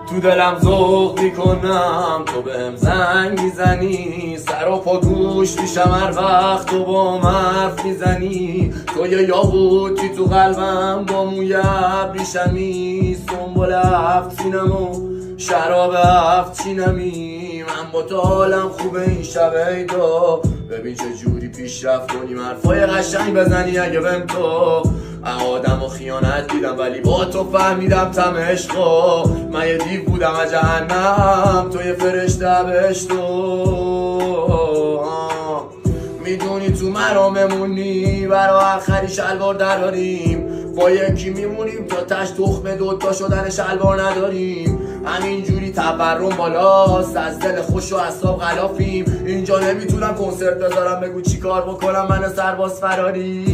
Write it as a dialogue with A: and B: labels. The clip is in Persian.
A: تو دلم ذوق میکنم تو بهم زنگ میزنی، سر و پا گوش میشم هر وقت تو با حرف میزنی. تو یه یاقوتی تو قلبم با موی ابریشمی، سنبل هفت سینم و شراب هفت چینمی. من با تو حالم خوبه این شب عیدا، ببین چه جوری پیشرفت کنیم حرفای قشنگ بزنی. اگه بهم تو آدم و خیانت دیدم ولی با تو فهمیدم تم عشقا. من یه دیو بودم از جهنم، تو یه فرشته بهشتو. میدونی تو مرا ممونی، برا آخری شلوار دراریم. با یکی میمونیم تا تش تخمه دوتا شدن شلوار نداریم. همینجوری تورم بالاست، از دل خوش و اعصاب غلافیم. اینجا نمیتونم کنسرت بذارم، بگو چی کار بکنم من سرباز فراری.